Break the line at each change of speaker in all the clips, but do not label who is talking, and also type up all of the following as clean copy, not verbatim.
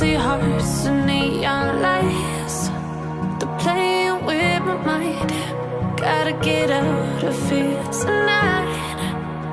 empty hearts and neon lights. They're playing with my mind. Gotta get out of here tonight.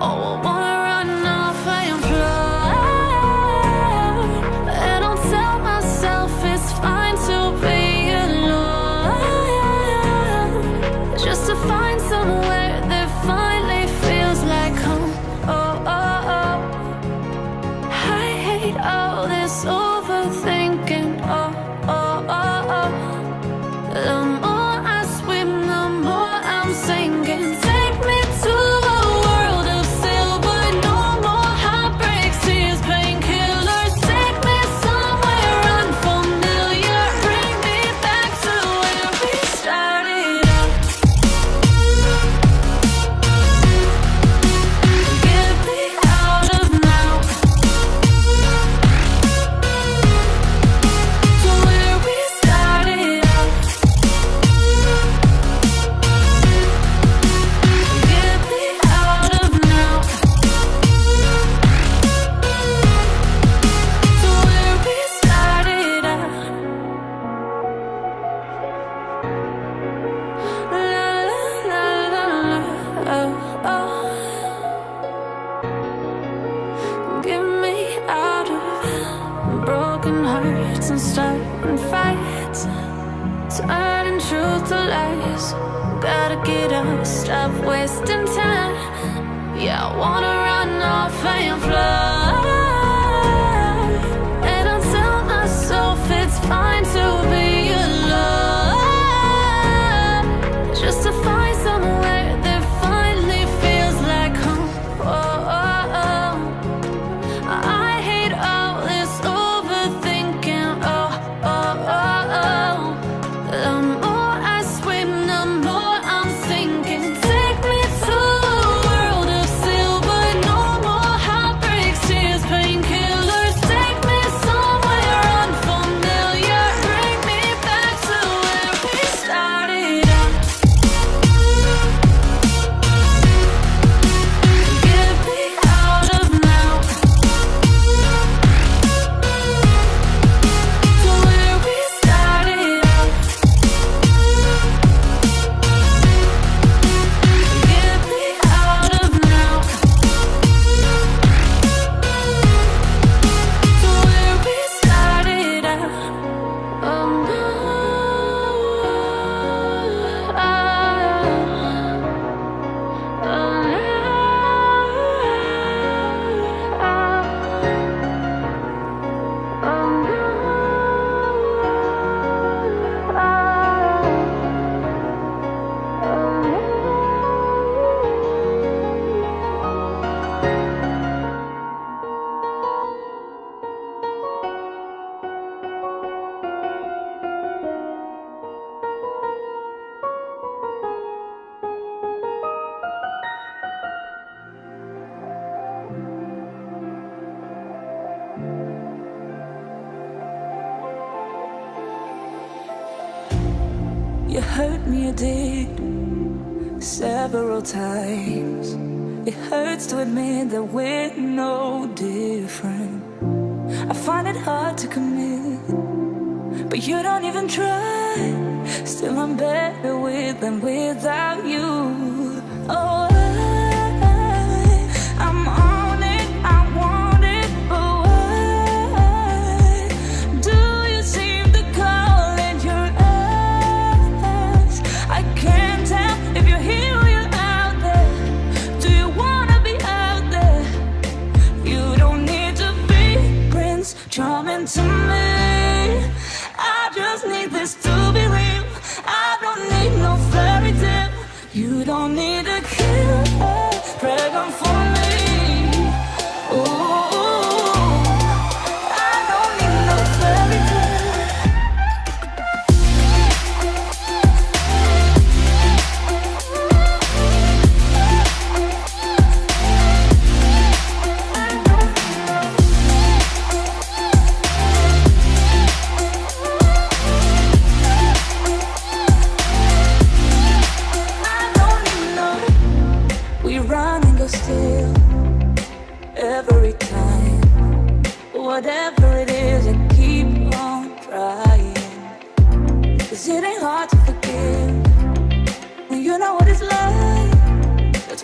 Oh, I wanna run off and fly. And I'll tell myself it's fine to be alone, just to find somewhere that finally feels like home. Oh, oh, oh. I hate all this overthinking. Oh, oh, oh, oh. The more I swim, the more I'm sinking. Take me to a world of silver. No more heartbreaks, tears, painkillers. Take me somewhere unfamiliar. Bring me back to where we started out. Get me out of now, to where we started out. Get me out of now, to where we started out. La la la la, oh, oh. Get me out of broken hearts and starting fights, turning truth to lies. Gotta get up, stop wasting time. Yeah, I wanna run off and fly. And I'll tell myself it's fine to be alone, just to find somewhere that finally feels like home. Oh, oh, oh. I hate all this overthinking. Oh, oh, oh, oh. The more I swim, the more I'm sinking. Take me to a world of silver. No more heartbreaks, tears, painkillers. Take me somewhere unfamiliar. Bring me back to where we started out. Get me out of now, to where we started out. Get me out of now, to where we started out. Oh no,
You hurt me, you did, several times. It hurts to admit that we're no different. I find it hard to commit, but you don't even try. Still I'm better with than without you. Oh, I'm on it, I want it, but why do you seem to call it your eyes? I can't tell if you're here or you're out there. Do you wanna be out there? You don't need to be Prince Charming to me. I just need this to be real. I don't need no fairy tale. You don't need a kiss.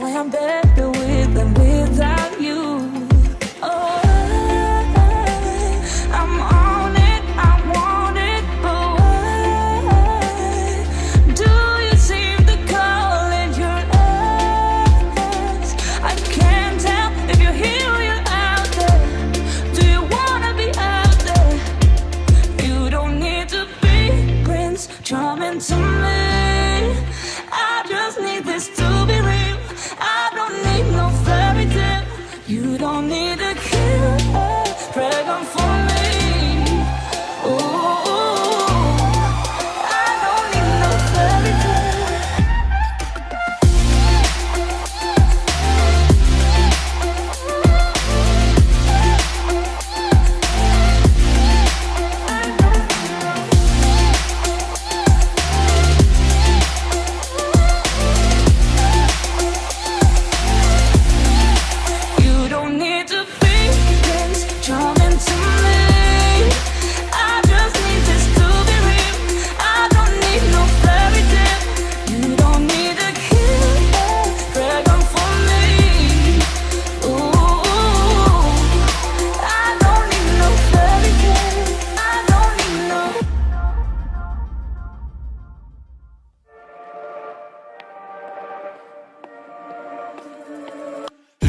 I'm better with than without you. Oh, I'm on it, I want it, but why do you seem to call it your ex? I can't tell if you're here or you're out there. Do you wanna be out there? You don't need to be Prince Charming to me. I just need this to be real. I don't need no fairy tale. You don't need a killer dragon for me. Ooh, I don't need no fairy tale. You don't need to be Prince Charming to me. I just need this to be real. I don't need no fairy tale. You don't need a killer dragon for me. Ooh, I don't need no fairy tale. I don't need no.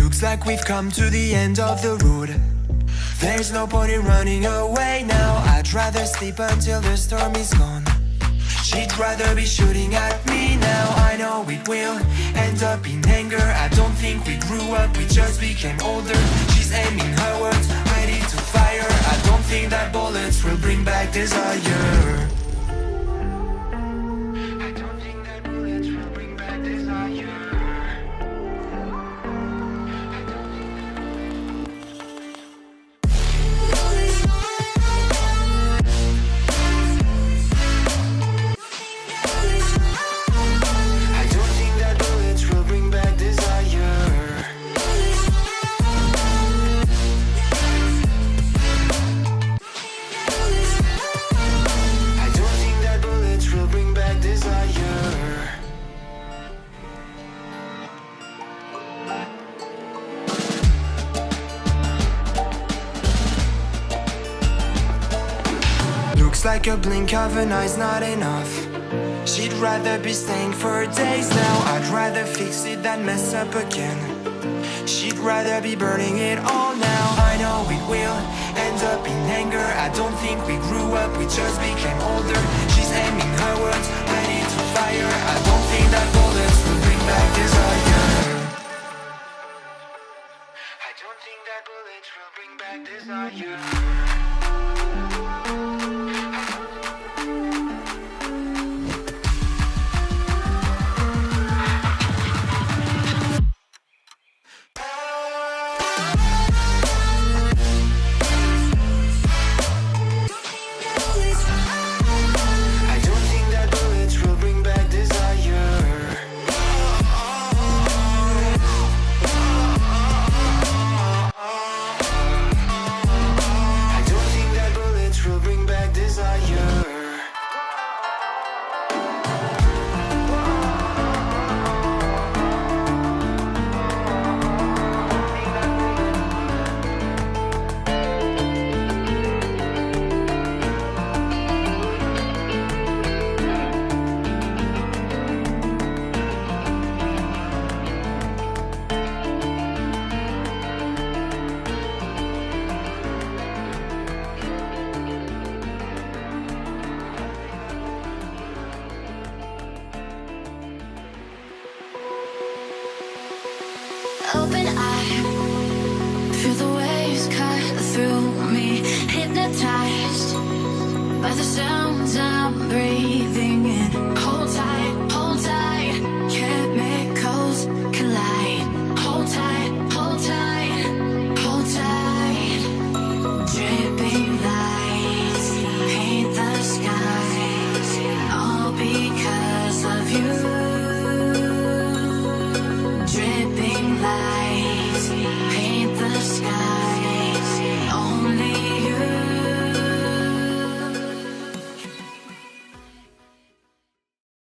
Looks like we've come to the end of the road. There's no point in running away now. I'd rather sleep until the storm is gone. She'd rather be shooting at me now. I know it will end up in anger. I don't think we grew up, we just became older. She's aiming her words, ready to fire. I don't think that bullets will bring back desire. I don't think that bullets will bring back desire. I don't think that bullets will bring back desire. I don't think that bullets will bring back desire. Looks like a blink of an eye's not enough. She'd rather be staying for days now. I'd rather fix it than mess up again. She'd rather be burning it all now. I know it will end up in anger. I don't think we grew up, we just became older. She's aiming her words, ready to fire. I don't think that bullets will bring back desire. I don't think that bullets will bring back desire. I don't think that bullets will bring back desire. I don't think that bullets will bring back desire.
Open eye, feel the waves cut through me. Hypnotized by the sounds I'm breathing in. Hold tight, chemicals collide. Hold tight, hold tight, hold tight. Dripping lights paint the skies, all because of you.